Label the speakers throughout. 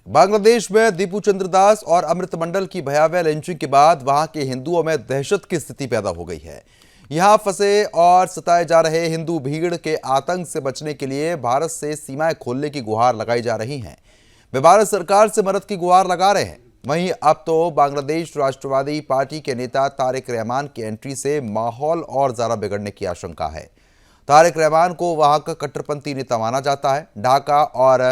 Speaker 1: बांग्लादेश में दीपू चंद्र दास और अमृत मंडल की भयावह लिंचिंग के बाद वहां के हिंदुओं में दहशत की स्थिति पैदा हो गई है। यहां फंसे और सताए जा रहे हिंदू भीड़ के आतंक से बचने के लिए भारत से सीमाएं खोलने की गुहार लगाई जा रही हैं। वे भारत सरकार से मदद की गुहार लगा रहे हैं। वहीं अब तो बांग्लादेश राष्ट्रवादी पार्टी के नेता तारिक रहमान की एंट्री से माहौल और ज्यादा बिगड़ने की आशंका है। तारिक रहमान को वहां का कट्टरपंथी नेता माना जाता है। ढाका और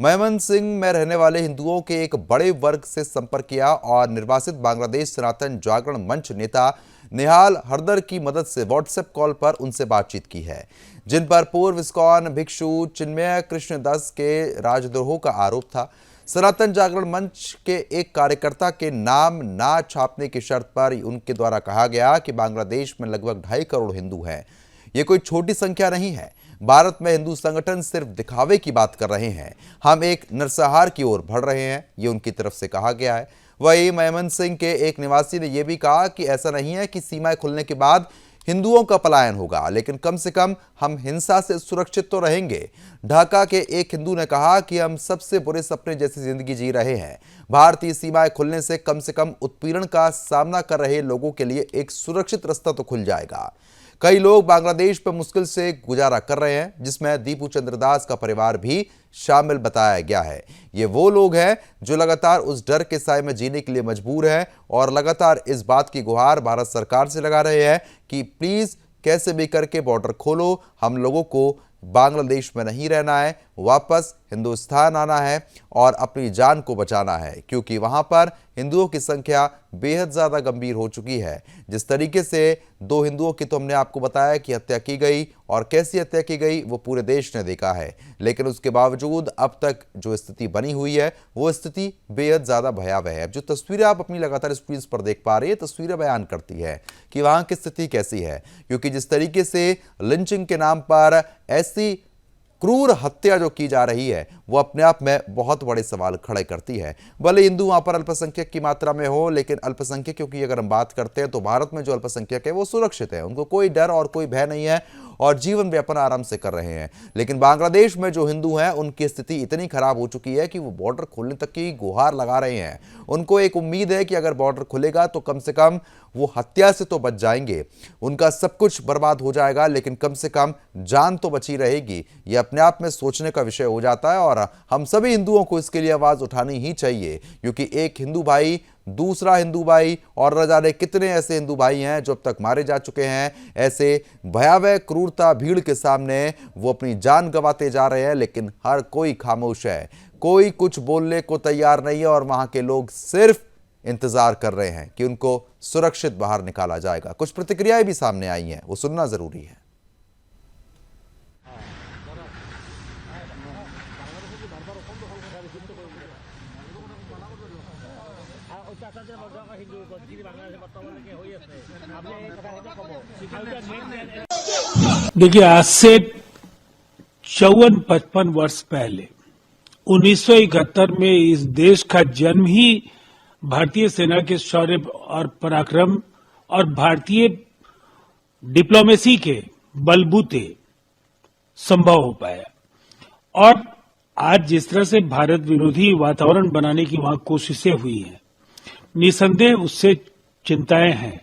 Speaker 1: मयमनसिंह में रहने वाले हिंदुओं के एक बड़े वर्ग से संपर्क किया और निर्वासित बांग्लादेश सनातन जागरण मंच नेता निहाल हरदर की मदद से व्हाट्सएप कॉल पर उनसे बातचीत की है, जिन पर पूर्व इस्कॉन भिक्षु चिन्मय कृष्ण दास के राजद्रोह का आरोप था। सनातन जागरण मंच के एक कार्यकर्ता के नाम ना छापने की शर्त पर उनके द्वारा कहा गया कि बांग्लादेश में लगभग 2.5 करोड़ हिंदू हैं। ये कोई छोटी संख्या नहीं है। भारत में हिंदू संगठन सिर्फ दिखावे की बात कर रहे हैं। हम एक नरसंहार की ओर बढ़ रहे हैं, ये उनकी तरफ से कहा गया है। वहीं मयमनसिंह के एक निवासी ने यह भी कहा कि ऐसा नहीं है कि सीमाएं खुलने के बाद हिंदुओं का पलायन होगा, लेकिन कम से कम हम हिंसा से सुरक्षित तो रहेंगे। ढाका के एक हिंदू ने कहा कि हम सबसे बुरे सपने जैसी जिंदगी जी रहे हैं। भारतीय सीमाएं खुलने से कम उत्पीड़न का सामना कर रहे लोगों के लिए एक सुरक्षित रास्ता तो खुल जाएगा। कई लोग बांग्लादेश पर मुश्किल से गुजारा कर रहे हैं, जिसमें दीपू चंद्र दास का परिवार भी शामिल बताया गया है। ये वो लोग हैं जो लगातार उस डर के साए में जीने के लिए मजबूर हैं और लगातार इस बात की गुहार भारत सरकार से लगा रहे हैं कि प्लीज कैसे भी करके बॉर्डर खोलो, हम लोगों को बांग्लादेश में नहीं रहना है, वापस हिंदुस्तान आना है और अपनी जान को बचाना है, क्योंकि वहां पर हिंदुओं की संख्या बेहद ज्यादा गंभीर हो चुकी है। जिस तरीके से 2 हिंदुओं की तो हमने आपको बताया कि हत्या की गई और कैसी हत्या की गई वो पूरे देश ने देखा है, लेकिन उसके बावजूद अब तक जो स्थिति बनी हुई है वो स्थिति बेहद ज्यादा भयावह है। अब जो तस्वीरें आप अपनी लगातार स्क्रीन पर देख पा रहे हैं, तस्वीरें बयान करती है कि वहां की स्थिति कैसी है, क्योंकि जिस तरीके से लिंचिंग के नाम पर ऐसी क्रूर हत्या जो की जा रही है वो अपने आप में बहुत बड़े सवाल खड़े करती है। भले हिंदू वहां पर अल्पसंख्यक की मात्रा में हो, लेकिन अल्पसंख्यकों की अगर हम बात करते हैं तो भारत में जो अल्पसंख्यक है वो सुरक्षित है, उनको कोई डर और कोई भय नहीं है और जीवन व्यापन आराम से कर रहे हैं। लेकिन बांग्लादेश में जो हिंदू हैं उनकी स्थिति इतनी खराब हो चुकी है कि वो बॉर्डर खोलने तक की गुहार लगा रहे हैं। उनको एक उम्मीद है कि अगर बॉर्डर खुलेगा तो कम से कम वो हत्या से तो बच जाएंगे। उनका सब कुछ बर्बाद हो जाएगा, लेकिन कम से कम जान तो बची रहेगी। ये अपने आप में सोचने का विषय हो जाता है और हम सभी हिंदुओं को इसके लिए आवाज उठानी ही चाहिए, क्योंकि एक हिंदू भाई दूसरा हिंदू भाई और न जाने कितने ऐसे हिंदू भाई हैं जो अब तक मारे जा चुके हैं। ऐसे भयावह क्रूरता भीड़ के सामने वो अपनी जान गंवाते जा रहे हैं, लेकिन हर कोई खामोश है, कोई कुछ बोलने को तैयार नहीं है और वहां के लोग सिर्फ इंतजार कर रहे हैं कि उनको सुरक्षित बाहर निकाला जाएगा। कुछ प्रतिक्रियाएं भी सामने आई हैं, वो सुनना जरूरी है।
Speaker 2: देखिए, आज से 54-55 वर्ष पहले 1971 में इस देश का जन्म ही भारतीय सेना के शौर्य और पराक्रम और भारतीय डिप्लोमेसी के बलबूते संभव हो पाया। और आज जिस तरह से भारत विरोधी वातावरण बनाने की वहां कोशिशें हुई हैं, निसंदेह उससे चिंताएं हैं।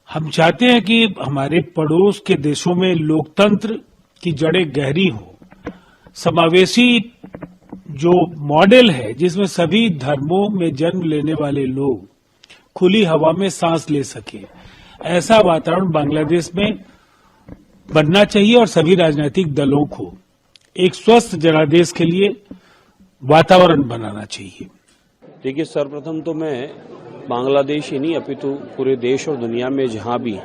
Speaker 2: हम चाहते हैं कि हमारे पड़ोस के देशों में लोकतंत्र की जड़ें गहरी हो, समावेशी जो मॉडल है जिसमें सभी धर्मों में जन्म लेने वाले लोग खुली हवा में सांस ले सके, ऐसा वातावरण बांग्लादेश में बनना चाहिए और सभी राजनीतिक दलों को एक स्वस्थ जनादेश के लिए वातावरण बनाना चाहिए।
Speaker 3: देखिए, सर्वप्रथम तो मैं बांग्लादेश ही नहीं अपितु पूरे देश और दुनिया में जहां भी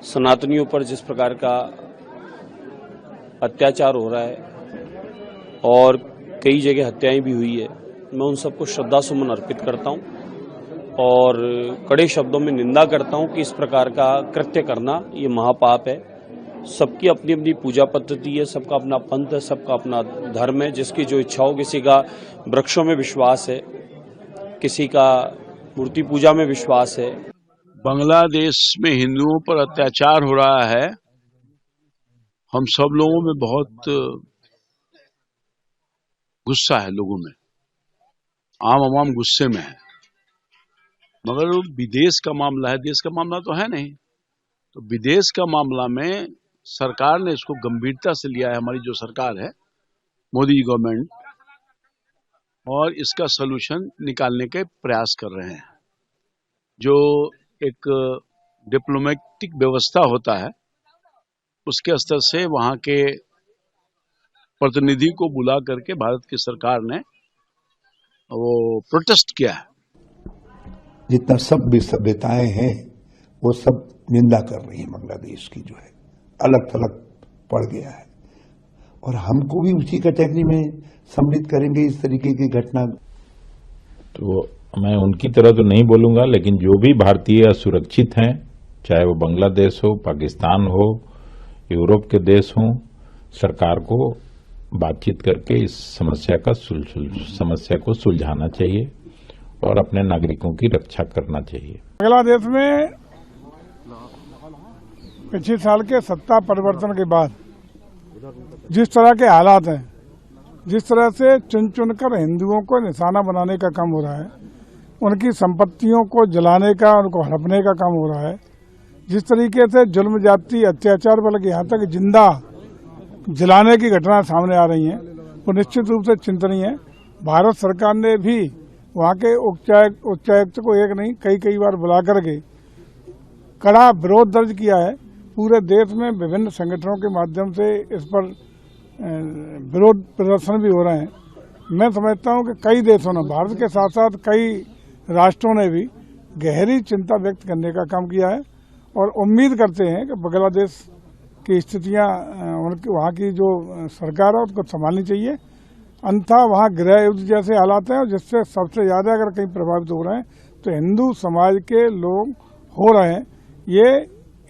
Speaker 3: सनातनियों पर जिस प्रकार का अत्याचार हो रहा है और कई जगह हत्याएं भी हुई है, मैं उन सबको श्रद्धा सुमन अर्पित करता हूं और कड़े शब्दों में निंदा करता हूं कि इस प्रकार का कृत्य करना ये महापाप है। सबकी अपनी अपनी पूजा पद्धति है, सबका अपना पंथ है, सबका अपना धर्म है, जिसकी जो इच्छा हो। किसी का वृक्षों में विश्वास है, किसी का मूर्ति पूजा में विश्वास है।
Speaker 4: बांग्लादेश में हिंदुओं पर अत्याचार हो रहा है, हम सब लोगों में बहुत गुस्सा है लोगों में। आम आवाम गुस्से में है, मगर विदेश का मामला है, देश का मामला तो है नहीं। तो विदेश का मामला में सरकार ने इसको गंभीरता से लिया है, हमारी जो सरकार है, मोदी जी गवर्नमेंट, और इसका सलूशन निकालने के प्रयास कर रहे हैं। जो एक डिप्लोमेटिक व्यवस्था होता है, उसके स्तर से वहां के प्रतिनिधि को बुला करके भारत की सरकार ने वो प्रोटेस्ट किया है।
Speaker 5: जितना सब सभ्यताएं हैं वो सब निंदा कर रही है बांग्लादेश की, जो है अलग थलग पड़ गया है, और हमको भी उसी कैटेगरी में सम्मिलित करेंगे इस तरीके की घटना।
Speaker 6: तो मैं उनकी तरह तो नहीं बोलूंगा, लेकिन जो भी भारतीय असुरक्षित हैं, चाहे वो बांग्लादेश हो, पाकिस्तान हो, यूरोप के देश हों, सरकार को बातचीत करके इस समस्या को सुलझाना चाहिए और अपने नागरिकों की रक्षा करना चाहिए।
Speaker 7: बांग्लादेश में पिछले साल के सत्ता परिवर्तन के बाद जिस तरह के हालात हैं, जिस तरह से चुन चुनकर हिंदुओं को निशाना बनाने का काम हो रहा है, उनकी संपत्तियों को जलाने का, उनको हड़पने का काम हो रहा है, जिस तरीके से जुल्म जाति अत्याचार बल्कि यहाँ तक जिंदा जलाने की घटना सामने आ रही हैं, वो निश्चित रूप से चिंतनीय है। भारत सरकार ने भी वहाँ के उच्चायुक्त को एक नहीं कई बार बुला करके कड़ा विरोध दर्ज किया है। पूरे देश में विभिन्न संगठनों के माध्यम से इस पर विरोध प्रदर्शन भी हो रहे हैं। मैं समझता हूं कि कई देशों ने, भारत के साथ साथ कई राष्ट्रों ने भी गहरी चिंता व्यक्त करने का काम किया है और उम्मीद करते हैं कि बांग्लादेश की स्थितियां, वहाँ की जो सरकार है उसको संभालनी चाहिए। अन्यथा वहाँ गृह युद्ध जैसे हालात हैं, और जिससे सबसे ज्यादा अगर कहीं प्रभावित हो रहे हैं तो हिंदू समाज के लोग हो रहे हैं। ये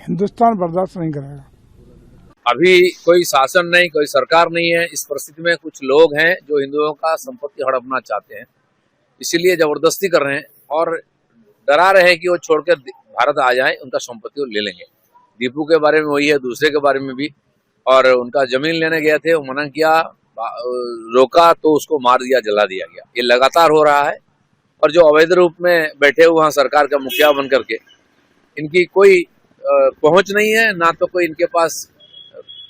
Speaker 7: हिंदुस्तान बर्दाश्त नहीं करेगा।
Speaker 8: अभी कोई शासन नहीं, कोई सरकार नहीं है। इस परिस्थिति में कुछ लोग हैं जो हिंदुओं का संपत्ति हड़पना चाहते हैं, इसीलिए जबरदस्ती कर रहे हैं और डरा रहे हैं कि वो छोड़कर भारत आ जाएं, उनका संपत्ति वो ले लेंगे। दीपू के बारे में वही है, दूसरे के बारे में भी। और उनका जमीन लेने गए थे, वो मना किया, रोका तो उसको मार दिया, जला दिया गया। ये लगातार हो रहा है और जो अवैध रूप में बैठे हुए वहाँ सरकार का मुखिया बन करके, इनकी कोई पहुंच नहीं है, ना तो कोई इनके पास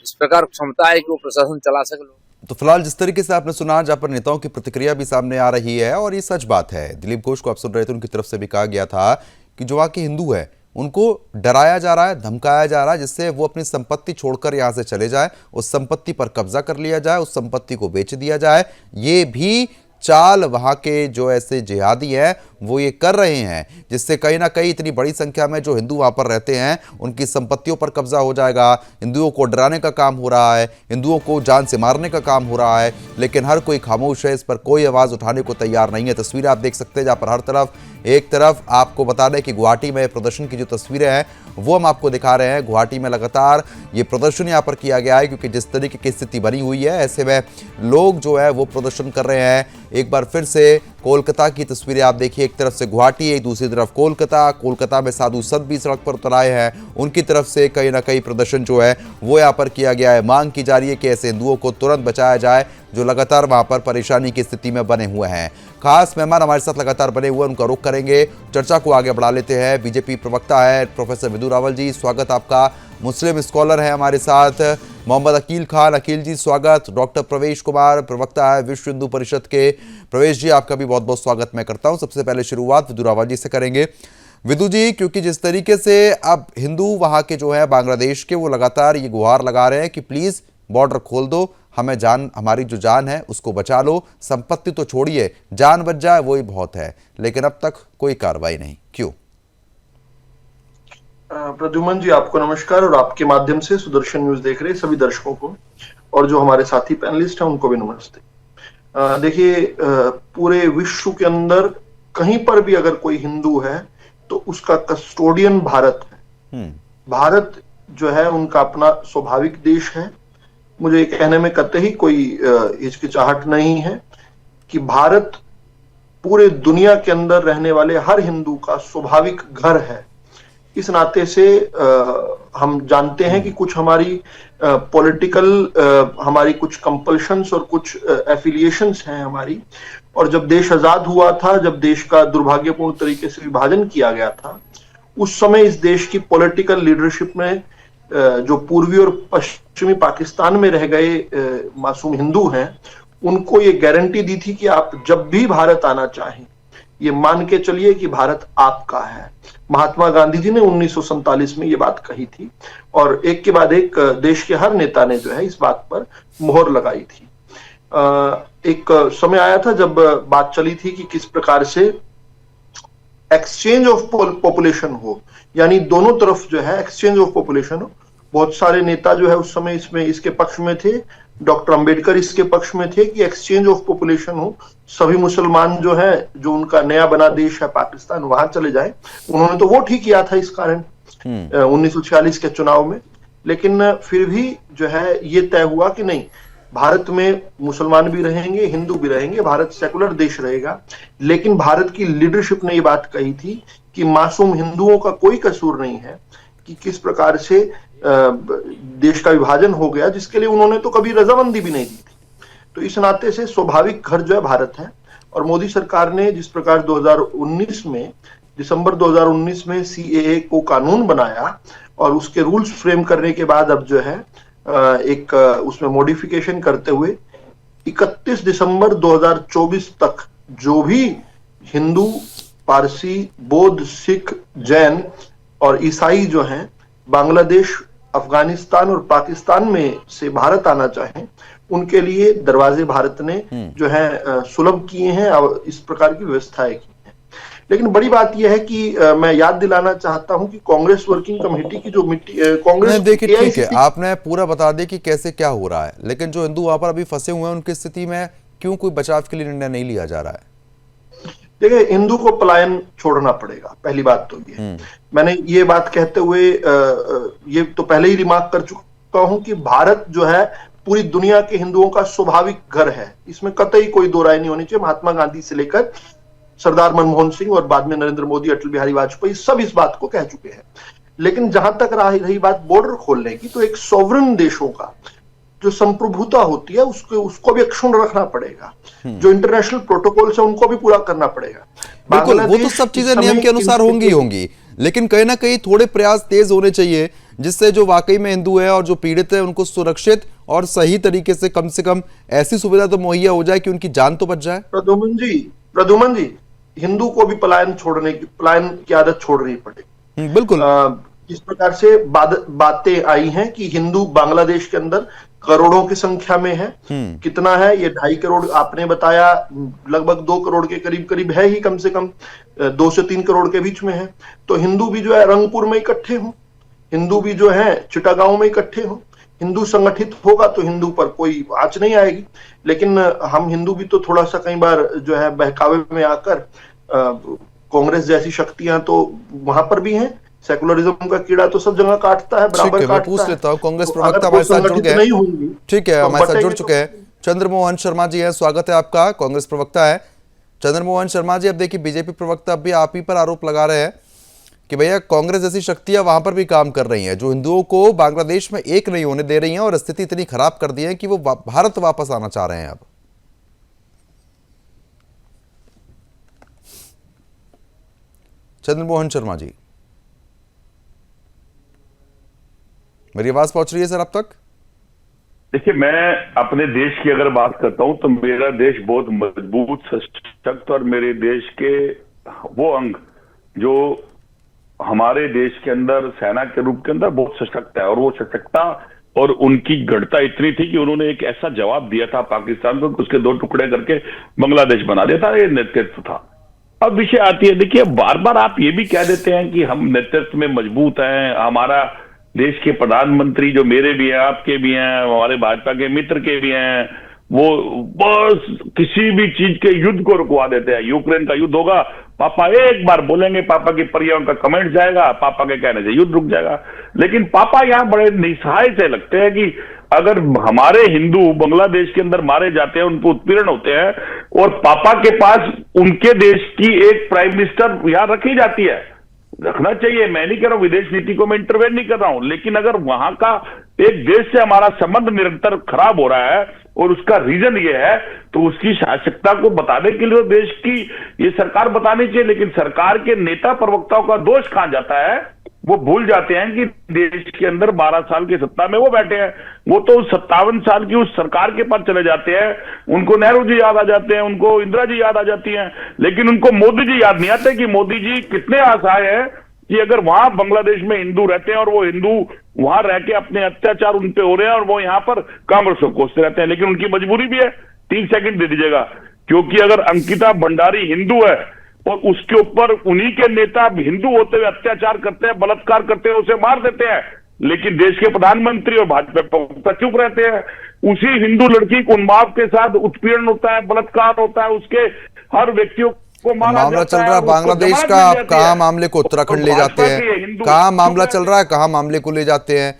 Speaker 8: इस प्रकार क्षमता है कि वो प्रशासन चला सके।
Speaker 1: तो फिलहाल जिस तरीके से आपने सुना, जहां पर नेताओं की प्रतिक्रिया भी सामने आ रही है और ये सच बात है, दिलीप घोष को आप सुन रहे थे, उनकी तरफ से भी कहा गया था कि जो वहाँ के हिंदू है उनको डराया जा रहा है, धमकाया जा रहा है, जिससे वो अपनी संपत्ति छोड़कर यहाँ से चले जाए, उस संपत्ति पर कब्जा कर लिया जाए, उस संपत्ति को बेच दिया जाए। ये भी चाल वहाँ के जो ऐसे जिहादी हैं वो ये कर रहे हैं, जिससे कहीं ना कहीं इतनी बड़ी संख्या में जो हिंदू वहाँ पर रहते हैं उनकी संपत्तियों पर कब्जा हो जाएगा। हिंदुओं को डराने का काम हो रहा है, हिंदुओं को जान से मारने का काम हो रहा है, लेकिन हर कोई खामोश है, इस पर कोई आवाज़ उठाने को तैयार नहीं है। तस्वीरें आप देख सकते हैं जहाँ पर हर तरफ, एक तरफ आपको बता दें कि गुवाहाटी में प्रदर्शन की जो तस्वीरें हैं वो हम आपको दिखा रहे हैं। गुवाहाटी में लगातार ये प्रदर्शन यहाँ पर किया गया है, क्योंकि जिस तरीके की स्थिति बनी हुई है, ऐसे में लोग जो है वो प्रदर्शन कर रहे हैं। एक बार फिर से कोलकाता की तस्वीरें आप देखिए, एक तरफ से गुवाहाटी, एक दूसरी तरफ कोलकाता में साधु संत भी सड़क पर उतर आए हैं, उनकी तरफ से कहीं ना कहीं प्रदर्शन जो है वो यहाँ पर किया गया है। मांग की जा रही है कि ऐसे हिंदुओं को तुरंत बचाया जाए जो लगातार वहाँ पर परेशानी की स्थिति में बने हुए हैं। खास मेहमान हमारे साथ लगातार बने हुए, उनका रुख करेंगे, चर्चा को आगे बढ़ा लेते हैं। बीजेपी प्रवक्ता है प्रोफेसर विदु रावल जी, स्वागत आपका। मुस्लिम स्कॉलर है हमारे साथ मोहम्मद अकील खान, अकील जी स्वागत। डॉक्टर प्रवेश कुमार, प्रवक्ता है विश्व हिंदू परिषद के। प्रवेश जी, आपका भी बहुत बहुत स्वागत मैं करता हूं। सबसे पहले शुरुआत विदु रावल जी से करेंगे। विदु जी, क्योंकि जिस तरीके से अब हिंदू वहां के जो है बांग्लादेश के, वो लगातार ये गुहार लगा रहे हैं कि प्लीज बॉर्डर खोल दो, हमें जान, हमारी जो जान है उसको बचा लो, संपत्ति तो छोड़िए, जान बच जाए वही बहुत है, लेकिन अब तक कोई कार्रवाई नहीं, क्यों?
Speaker 9: प्रद्युमन जी, आपको नमस्कार, और आपके माध्यम से सुदर्शन न्यूज देख रहे सभी दर्शकों को और जो हमारे साथी पैनलिस्ट हैं उनको भी नमस्ते। देखिए, पूरे विश्व के अंदर कहीं पर भी अगर कोई हिंदू है तो उसका कस्टोडियन भारत है। भारत जो है उनका अपना स्वाभाविक देश है। मुझे कहने में कतई कोई हिचकिचाहट नहीं है कि भारत पूरे दुनिया के अंदर रहने वाले हर हिंदू का स्वाभाविक घर है। इस नाते से हम जानते हैं कि कुछ हमारी पॉलिटिकल हमारी कुछ कंपल्शंस और कुछ एफिलिएशंस हैं हमारी, और जब देश आजाद हुआ था, जब देश का दुर्भाग्यपूर्ण तरीके से विभाजन किया गया था, उस समय इस देश की पॉलिटिकल लीडरशिप में जो पूर्वी और पश्चिमी पाकिस्तान में रह गए मासूम हिंदू हैं, उनको ये गारंटी दी थी कि आप जब भी भारत आना चाहें, ये मान के चलिए कि भारत आपका है। महात्मा गांधी जी ने 1947 में ये बात कही थी और एक के बाद एक देश के हर नेता ने जो है इस बात पर मोहर लगाई थी। एक समय आया था जब बात चली थी कि किस प्रकार से एक्सचेंज ऑफ पॉपुलेशन हो, यानी दोनों तरफ जो है एक्सचेंज ऑफ पॉपुलेशन हो। बहुत सारे नेता जो है उस समय इसमें इसके पक्ष में थे, डॉक्टर अंबेडकर इसके पक्ष में थे कि एक्सचेंज ऑफ पॉपुलेशन हो, सभी मुसलमान जो है, जो उनका नया बना देश है पाकिस्तान, वहां चले जाए। उन्होंने तो वोट ही किया था इस कारण 1946 के चुनाव में। लेकिन फिर भी जो है ये तय हुआ कि नहीं, भारत में मुसलमान भी रहेंगे, हिंदू भी रहेंगे, भारत सेकुलर देश रहेगा। लेकिन भारत की लीडरशिप ने ये बात कही थी कि मासूम हिंदुओं का कोई कसूर नहीं है कि किस प्रकार से देश का विभाजन हो गया, जिसके लिए उन्होंने तो कभी रजामंदी भी नहीं दी थी। तो इस नाते से स्वाभाविक घर जो है भारत है। और मोदी सरकार ने जिस प्रकार 2019 में, दिसंबर 2019 में CAA को कानून बनाया और उसके रूल्स फ्रेम करने के बाद अब जो है एक उसमें मॉडिफिकेशन करते हुए 31 दिसंबर 2024 तक जो भी हिंदू, पारसी, बौद्ध, सिख, जैन और ईसाई जो हैं बांग्लादेश, अफगानिस्तान और पाकिस्तान में से भारत आना चाहें, उनके लिए दरवाजे भारत ने जो है सुलभ किए हैं और इस प्रकार की व्यवस्थाएं की हैं। लेकिन बड़ी बात यह है कि मैं याद दिलाना चाहता हूं कि कांग्रेस वर्किंग कमेटी की जो कांग्रेस,
Speaker 1: देखिए ठीक है, आपने पूरा बता दिया कि कैसे क्या हो रहा है, लेकिन जो हिंदू वहां पर अभी फंसे हुए हैं उनकी स्थिति में क्यों कोई बचाव के लिए निर्णय नहीं लिया जा रहा है?
Speaker 9: देखिए, हिंदू को पलायन छोड़ना पड़ेगा, पहली बात तो ये। मैंने ये बात कहते हुए ये तो पहले ही रिमार्क कर चुका हूं कि भारत जो है पूरी दुनिया के हिंदुओं का स्वाभाविक घर है, इसमें कतई कोई दो राय नहीं होनी चाहिए। महात्मा गांधी से लेकर सरदार मनमोहन सिंह और बाद में नरेंद्र मोदी, अटल बिहारी वाजपेयी सब इस बात को कह चुके हैं। लेकिन जहां तक रही बात बॉर्डर खोलने की, तो एक सॉवरन देशों का जो संप्रभुता होती है उसको भी अक्षुण्ण रखना पड़ेगा। जो इंटरनेशनल प्रोटोकॉल है उनको भी पूरा करना पड़ेगा।
Speaker 1: बिल्कुल, वो तो सब चीजें नियम के अनुसार होंगी, लेकिन कहीं ना कहीं थोड़े प्रयास तेज होने चाहिए जिससे जो वाकई में हिंदू है और जो पीड़ित है उनको सुरक्षित और सही तरीके से कम ऐसी सुविधा तो मुहैया हो जाए कि उनकी जान तो बच जाए।
Speaker 9: प्रद्युमन जी, हिंदू को भी पलायन की आदत छोड़नी पड़ेगी।
Speaker 1: बिल्कुल।
Speaker 9: इस प्रकार से बातें आई हैं कि हिंदू बांग्लादेश के अंदर करोड़ों की संख्या में है। कितना है ये? 2.5 करोड़ आपने बताया, लगभग 2 करोड़ के करीब है ही, कम से कम 2 से 3 करोड़ के बीच में है। तो हिंदू भी जो है रंगपुर में इकट्ठे हों, हिंदू भी जो है चिटागांव में इकट्ठे हों। हिंदू संगठित होगा तो हिंदू पर कोई आंच नहीं आएगी। लेकिन हम हिंदू भी तो थोड़ा सा कई बार जो है बहकावे में आकर, कांग्रेस जैसी शक्तियां तो वहां पर भी हैं, सेकुलरिज्म का कीड़ा तो सब जगह काटता है, बराबर काटता है।
Speaker 1: पूछ लेता हूं, कांग्रेस प्रवक्ता हमारे साथ जुड़ गए हैं। ठीक है, हमारे साथ जुड़ चुके हैं चंद्रमोहन शर्मा जी हैं, स्वागत है आपका। कांग्रेस प्रवक्ता है चंद्रमोहन शर्मा जी। अब देखिए, बीजेपी प्रवक्ता अब भी आप ही पर आरोप लगा रहे हैं कि भैया कांग्रेस जैसी शक्तियां वहां पर भी काम कर रही हैं, जो हिंदुओं को बांग्लादेश में एक नहीं होने दे रही हैं और स्थिति इतनी खराब कर दी है कि वो भारत वापस आना चाह रहे हैं। अब चंद्रमोहन शर्मा जी, मेरी आवाज पहुंच रही है सर आप तक?
Speaker 10: देखिए, मैं अपने देश की अगर बात करता हूं तो मेरा देश बहुत मजबूत, सशक्त और मेरे देश के वो अंग जो हमारे देश के अंदर सेना के रूप के अंदर बहुत सशक्त है, और वो सशक्तता और उनकी गढ़ता इतनी थी कि उन्होंने एक ऐसा जवाब दिया था पाकिस्तान को, उसके 2 टुकड़े करके बांग्लादेश बना दिया था। ये नेतृत्व था। अब विषय आती है, देखिए, बार बार आप ये भी कह देते हैं कि हम नेतृत्व में मजबूत हैं, हमारा देश के प्रधानमंत्री जो मेरे भी हैं, आपके भी हैं, हमारे भाजपा के मित्र के भी हैं, वो बस किसी भी चीज के युद्ध को रुकवा देते हैं। यूक्रेन का युद्ध होगा, पापा एक बार बोलेंगे, पापा की परियों का कमेंट जाएगा, पापा के कहने से युद्ध रुक जाएगा। लेकिन पापा यहाँ बड़े निस्सहाय से लगते हैं कि अगर हमारे हिंदू बांग्लादेश के अंदर मारे जाते हैं, उनको उत्पीड़न होते हैं, और पापा के पास उनके देश की एक प्राइम मिनिस्टर यहाँ रखी जाती है। रखना चाहिए, मैं नहीं कह रहा हूं, विदेश नीति को मैं इंटरवेन नहीं कर रहा हूं, लेकिन अगर वहां का एक देश से हमारा संबंध निरंतर खराब हो रहा है और उसका रीजन ये है, तो उसकी शासकता को बताने के लिए देश की ये सरकार बतानी चाहिए। लेकिन सरकार के नेता प्रवक्ताओं का दोष कहां जाता है, वो भूल जाते हैं कि देश के अंदर 12 साल की सत्ता में वो बैठे हैं। वो तो 57 साल की उस सरकार के पास चले जाते हैं, उनको नेहरू जी याद आ जाते हैं, उनको इंदिरा जी याद आ जाती हैं, लेकिन उनको मोदी जी याद नहीं आते कि मोदी जी कितने असहाय हैं कि अगर वहां बांग्लादेश में हिंदू रहते हैं और वो हिंदू वहां रह के अपने अत्याचार उन पे हो रहे हैं और वो यहाँ पर कांग्रेस को कोसते रहते हैं। लेकिन उनकी मजबूरी भी है। 3 सेकंड दे दीजिएगा, क्योंकि अगर अंकिता भंडारी हिंदू है और उसके ऊपर उन्हीं के नेता हिंदू होते हुए अत्याचार करते हैं, बलात्कार करते हैं, उसे मार देते हैं, लेकिन देश के प्रधानमंत्री और भाजपा प्रवक्ता चुप रहते हैं। उसी हिंदू लड़की को उन्माद के साथ उत्पीड़न होता है, बलात्कार होता है, उसके हर व्यक्तियों को
Speaker 1: मामला चल रहा है बांग्लादेश का, आप कहाँ मामले को उत्तराखंड ले जाते हैं, कहाँ मामला चल रहा है, कहाँ मामले को ले जाते हैं।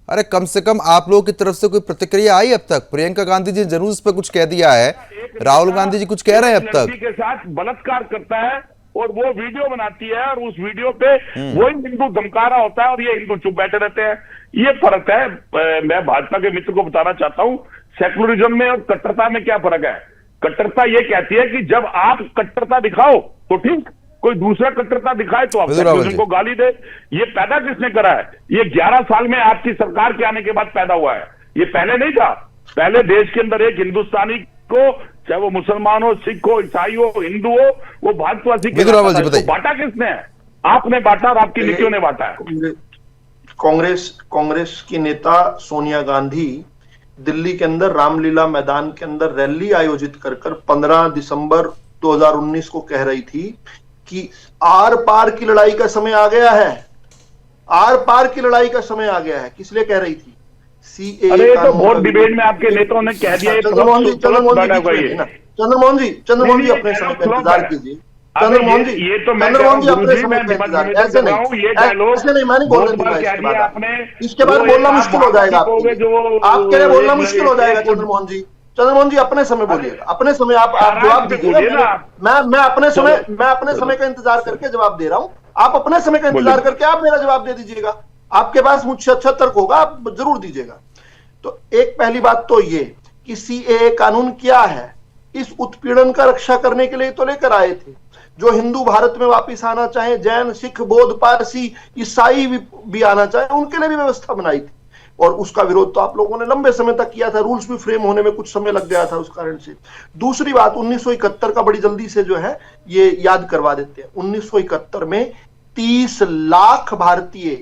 Speaker 1: अरे कम से कम आप लोगों की तरफ से कोई प्रतिक्रिया आई अब तक? प्रियंका गांधी जी जरूर इस पर कुछ कह दिया है, राहुल गांधी जी कुछ कह रहे हैं अब तक?
Speaker 10: के साथ बलात्कार करता है और वो वीडियो बनाती है और उस वीडियो पे वही हिंदू धमका रहा होता है और ये हिंदू चुप बैठे रहते हैं। ये फर्क है। मैं भाजपा के मित्र को बताना चाहता हूँ, सेकुलरिज्म में और कट्टरता में क्या फर्क है। कट्टरता ये कहती है कि जब आप कट्टरता दिखाओ तो ठीक, कोई दूसरा कट्टरता दिखाए तो आप सेकुलरिज्म को गाली दे। ये पैदा किसने करा है? ये 11 साल में आपकी सरकार के आने के बाद पैदा हुआ है, ये पहले नहीं था। पहले देश के अंदर एक हिंदुस्तानी को, चाहे वो मुसलमान हो, सिख हो, ईसाई हो, हिंदू हो, वो भारतवासी को बांटा किसने है? आपने बांटा और आपकी नीतियों ने बांटा है।
Speaker 9: कांग्रेस की नेता सोनिया गांधी दिल्ली के अंदर रामलीला मैदान के अंदर रैली आयोजित कर 15 दिसंबर 2019 को कह रही थी कि आर पार की लड़ाई का समय आ गया है, आर पार की लड़ाई का समय आ गया है। किस लिए कह रही थी? सीए।
Speaker 10: अरे तो बहुत डिबेट में आपके नेताओं ने कह दिया।
Speaker 9: चंद्रमोहन जी अपने समय का इंतजार कीजिए। चंद्रमोहन जी अपने समय का इंतजार, ऐसे नहीं, मैं नहीं बोलने दूंगा इसके बाद बोलना मुश्किल हो जाएगा आपके लिए बोलना मुश्किल हो जाएगा। चंद्रमोहन जी अपने समय बोलिएगा, अपने समय आप जवाब दीजिएगा। मैं अपने समय का इंतजार करके जवाब दे रहा हूं, आप अपने समय का इंतजार करके आप मेरा जवाब दे दीजिएगा। आपके पास मुझसे अच्छा तर्क होगा, आप जरूर दीजिएगा। तो एक पहली बात तो ये कि सीएए कानून क्या है, इस उत्पीड़न का रक्षा करने के लिए तो लेकर आए थे। जो हिंदू भारत में वापस आना चाहे, जैन, सिख, बौद्ध, पारसी, ईसाई भी आना चाहे, उनके लिए भी व्यवस्था बनाई थी। और उसका विरोध तो आप लोगों ने लंबे समय तक किया था, रूल्स भी फ्रेम होने में कुछ समय लग गया था उस कारण से। दूसरी बात, 1971 का बड़ी जल्दी से जो है ये याद करवा देते हैं। 1971 में 30 लाख भारतीय,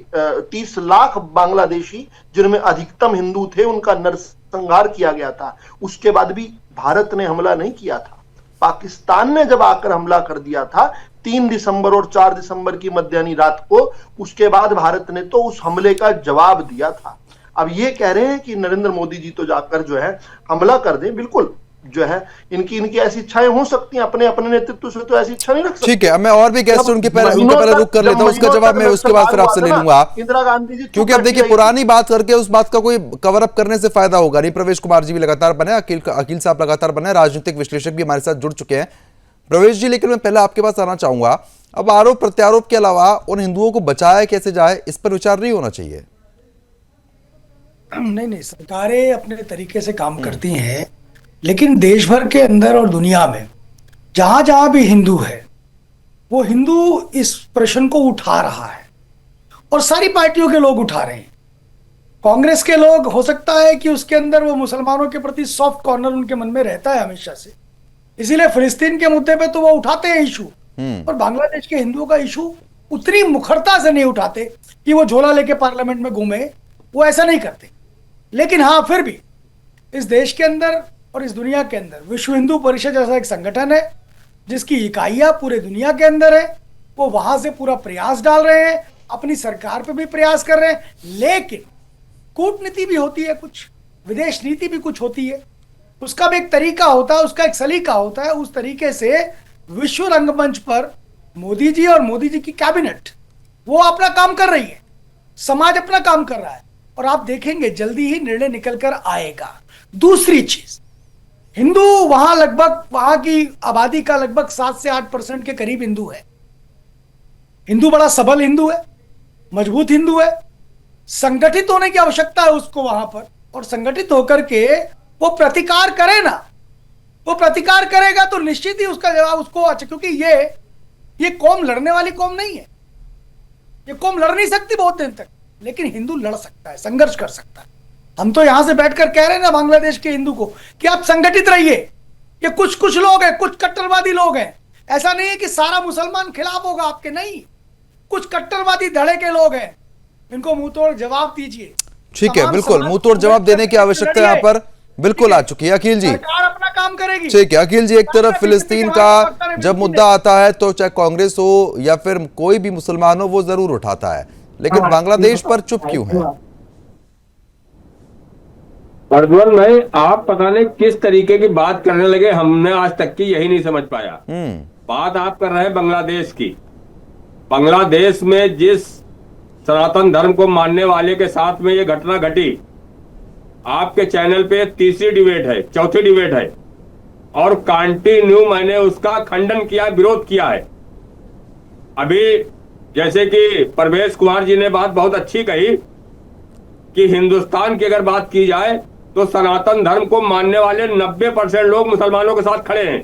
Speaker 9: 30 लाख बांग्लादेशी, जिनमें अधिकतम हिंदू थे, उनका नरसंहार किया गया था। उसके बाद भी भारत ने हमला नहीं किया था, पाकिस्तान ने जब आकर हमला कर दिया था 3 दिसंबर और 4 दिसंबर की मध्याह्न रात को, उसके बाद भारत ने तो उस हमले का जवाब दिया था। अब ये कह रहे हैं कि नरेंद्र मोदी जी तो जाकर जो है हमला कर दें, बिल्कुल जो है इनकी ऐसी इच्छाएं हो सकती हैं, अपने नेतृत्व से तो ऐसी इच्छा नहीं रख सकते।
Speaker 1: ठीक है, मैं और भी गेस्ट उनके पहले रुक कर लेता हूं, उसका जवाब मैं उसके बाद फिर आपसे ले लूंगा।
Speaker 9: इंदिरा गांधी जी,
Speaker 1: क्योंकि अब देखिए पुरानी बात करके उस बात का कोई कवर अप करने से फायदा होगा नहीं। प्रवेश कुमार जी भी लगातार बने, अकील साहब लगातार बने, राजनीतिक विश्लेषक भी हमारे साथ जुड़ चुके हैं। प्रवेश जी, लेकिन मैं पहले आपके पास आना चाहूंगा, अब आरोप प्रत्यारोप के अलावा उन हिंदुओं को बचाया कैसे जाए, इस पर विचार नहीं होना चाहिए?
Speaker 11: नहीं, सरकारें अपने तरीके से काम करती हैं, लेकिन देश भर के अंदर और दुनिया में जहां जहां भी हिंदू है, वो हिंदू इस प्रश्न को उठा रहा है और सारी पार्टियों के लोग उठा रहे हैं। कांग्रेस के लोग, हो सकता है कि उसके अंदर वो मुसलमानों के प्रति सॉफ्ट कॉर्नर उनके मन में रहता है हमेशा से, इसीलिए फिलिस्तीन के मुद्दे पे तो वो उठाते हैं इशू, और बांग्लादेश के हिंदुओं का इशू उतनी मुखरता से नहीं उठाते कि वो झोला लेके पार्लियामेंट में घूमे, वो ऐसा नहीं करते। लेकिन हाँ, फिर भी इस देश के अंदर और इस दुनिया के अंदर विश्व हिंदू परिषद जैसा एक संगठन है जिसकी इकाइयां पूरे दुनिया के अंदर है, वो वहां से पूरा प्रयास डाल रहे हैं, अपनी सरकार पे भी प्रयास कर रहे हैं। लेकिन कूटनीति भी होती है, कुछ विदेश नीति भी कुछ होती है, उसका भी एक तरीका होता है, उसका एक सलीका होता है। उस तरीके से विश्व रंगमंच पर मोदी जी और मोदी जी की कैबिनेट वो अपना काम कर रही है, समाज अपना काम कर रहा है, और आप देखेंगे जल्दी ही निर्णय निकल कर आएगा। दूसरी चीज, हिंदू वहां लगभग, वहां की आबादी का लगभग 7 से 8% के करीब हिंदू है। हिंदू बड़ा सबल हिंदू है, मजबूत हिंदू है, संगठित होने की आवश्यकता है उसको वहां पर, और संगठित होकर के वो प्रतिकार करे ना, वो प्रतिकार करेगा तो निश्चित ही उसका जवाब उसको अच्छा, क्योंकि ये कौम लड़ने वाली कौम नहीं है, ये कौम लड़ नहीं सकती बहुत दिन तक, लेकिन हिंदू लड़ सकता है, संघर्ष कर सकता है। हम तो यहां से बैठकर कह रहे हैं ना बांग्लादेश के हिंदू को कि आप संगठित रहिए। ये कुछ लोग हैं, कुछ कट्टरवादी लोग हैं, ऐसा नहीं है कि सारा मुसलमान खिलाफ होगा आपके, नहीं, कुछ कट्टरवादी धड़े के लोग हैं, इनको मुंहतोड़ जवाब दीजिए।
Speaker 1: ठीक है, बिल्कुल मुंहतोड़ जवाब देने की आवश्यकता यहाँ पर बिल्कुल आ चुकी है। अकील जी,
Speaker 11: सरकार अपना काम करेगी।
Speaker 1: ठीक है अकील जी, एक तरफ फिलिस्तीन का जब मुद्दा आता है तो चाहे कांग्रेस हो या फिर कोई भी मुसलमान हो वो जरूर उठाता है, लेकिन बांग्लादेश पर चुप क्यों है?
Speaker 12: प्रज्वल भाई, आप पता नहीं किस तरीके की बात करने लगे, हमने आज तक की यही नहीं समझ पाया। बात आप कर रहे हैं बांग्लादेश की। बांग्लादेश में जिस सनातन धर्म को मानने वाले के साथ में ये घटना घटी, आपके चैनल पे तीसरी डिबेट है, चौथी डिबेट है, और कंटिन्यू मैंने उसका खंडन किया, विरोध किया है। अभी जैसे कि परवेश कुमार जी ने बात बहुत अच्छी कही कि हिंदुस्तान की अगर बात की जाए तो सनातन धर्म को मानने वाले 90% लोग मुसलमानों के साथ खड़े हैं।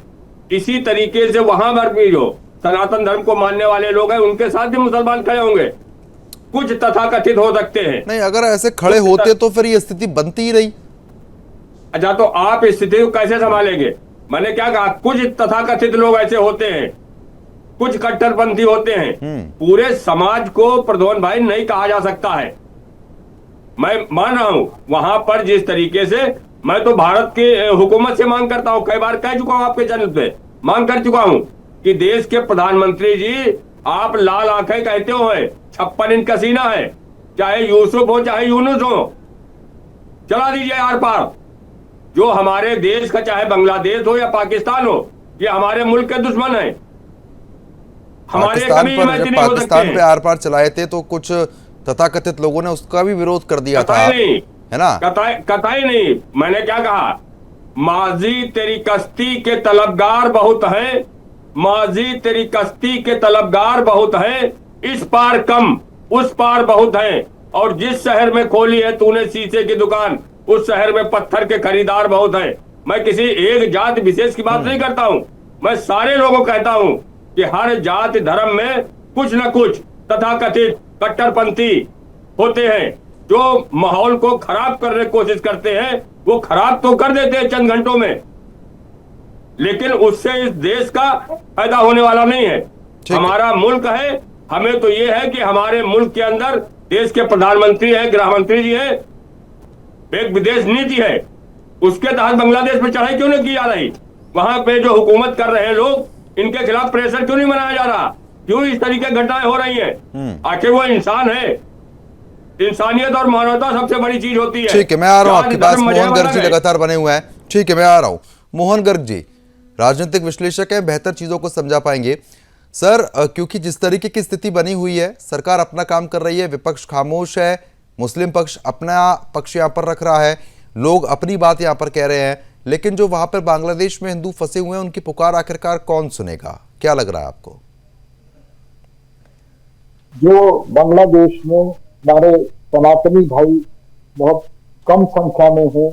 Speaker 12: इसी तरीके से वहां पर भी जो सनातन धर्म को मानने वाले लोग हैं उनके साथ भी मुसलमान खड़े होंगे। कुछ तथाकथित हो सकते हैं,
Speaker 1: नहीं अगर ऐसे खड़े होते तो फिर ये स्थिति बनती ही रही।
Speaker 12: अच्छा, तो आप इस स्थिति को कैसे संभालेंगे? मैंने क्या कहा, कुछ तथाकथित लोग ऐसे होते हैं, कुछ कट्टरपंथी होते हैं। पूरे समाज को प्रधान भाई नहीं कहा जा सकता है। मैं मान रहा हूं वहां पर जिस तरीके से, मैं तो भारत की हुकूमत से मांग करता हूं, कई बार कह चुका हूं आपके चैनल पे, मांग कर चुका हूं कि देश के प्रधानमंत्री जी, आप लाल आंखें कहते हो, 56 इंच का सीना है, चाहे यूसुफ हो चाहे यूनुस हो, चला दीजिए आर पार। जो हमारे देश का, चाहे बांग्लादेश हो या पाकिस्तान हो, ये हमारे मुल्क के दुश्मन है। हमारे
Speaker 1: पाकिस्तान पे आर पार चलाए थे तो कुछ तथाकथित लोगों ने उसका भी विरोध कर दिया था, है ना?
Speaker 12: कतई नहीं। मैंने क्या कहा, माजी तेरी कश्ती के तलबगार बहुत हैं, माजी तेरी कश्ती के तलबगार बहुत हैं, इस पार कम उस पार बहुत हैं, और जिस शहर में खोली है तूने शीशे की दुकान, उस शहर में पत्थर के खरीदार बहुत हैं। मैं किसी एक जाति विशेष की बात नहीं करता हूं, मैं सारे लोगों को कहता हूं कि हर जाति धर्म में कुछ न कुछ तथाकथित कट्टरपंथी होते हैं जो माहौल को खराब करने की कोशिश करते हैं। वो खराब तो कर देते हैं चंद घंटों में, लेकिन उससे इस देश का फायदा होने वाला नहीं है। हमारा मुल्क है, हमें तो ये है कि हमारे मुल्क के अंदर देश के प्रधानमंत्री हैं, गृह मंत्री जी हैं, एक विदेश नीति है, उसके तहत बांग्लादेश में चढ़ाई क्यों नहीं की जा रही? वहां पे जो हुकूमत कर रहे हैं लोग, इनके खिलाफ प्रेशर क्यों नहीं बनाया जा रहा? क्यों इस तरीके की घटनाएं हो रही हैं? आखिर वो इंसान है, इंसानियत और मानवता सबसे बड़ी चीज होती है।
Speaker 1: ठीक है, मैं आ रहा हूं आपके पास। मोहन गर्ग जी लगातार बने हुए हैं। ठीक है, मैं आ रहा हूं। मोहन गर्ग जी राजनीतिक विश्लेषक हैं, बेहतर चीजों को समझा पाएंगे। सर, क्योंकि जिस तरीके की स्थिति बनी हुई है, सरकार अपना काम कर रही है, विपक्ष खामोश है, मुस्लिम पक्ष अपना पक्ष यहाँ पर रख रहा है, लोग अपनी बात यहाँ पर कह रहे हैं, लेकिन जो वहां पर बांग्लादेश में हिंदू फंसे हुए हैं उनकी पुकार आखिरकार कौन सुनेगा? क्या लग रहा है आपको?
Speaker 13: जो बांग्लादेश में हमारे सनातनी भाई बहुत कम संख्या में हैं,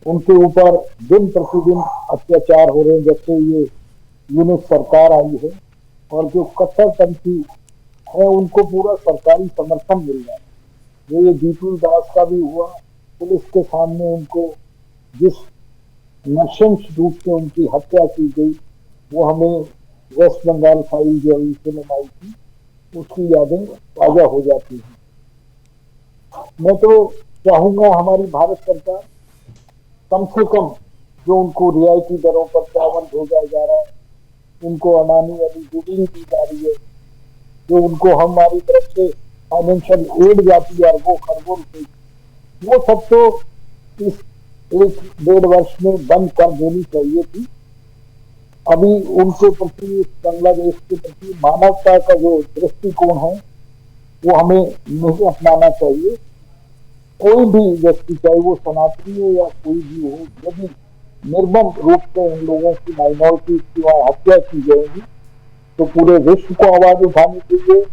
Speaker 13: उनके ऊपर दिन प्रतिदिन अत्याचार हो रहे हैं। जैसे ये यूनिट सरकार आई है और जो कट्टरपंथी है उनको पूरा सरकारी समर्थन मिल रहा है। ये दीपू दास का भी हुआ, पुलिस के सामने उनको जिस नृशंस रूप से उनकी हत्या की गई, वो हमें वेस्ट बंगाल फाइल जो अभी फिल्म आई थी उसकी यादें ताजा हो जाती हैं। मैं तो चाहूंगा हमारी भारत सरकार कम से कम जो उनको रियायती दरों पर चावल भेजा जा रहा है, उनको अनानी वाली बिजली दी जा रही है, जो उनको हमारी तरफ से फाइनेंशियल एड जाती है अरबों खरबों रुपए, वो सब तो इस 1-1.5 वर्ष में बंद कर देनी चाहिए थी। अभी उनके प्रति, बांग्लादेश के प्रति मानवता का जो दृष्टिकोण है वो हमें नहीं अपनाना चाहिए। कोई भी व्यक्ति, चाहे वो सनातनी हो या कोई भी हो, यदि निर्मम रूप से इन लोगों की, माइनॉरिटी की वहां हत्या की जाएगी तो पूरे विश्व को आवाज उठानी चाहिए,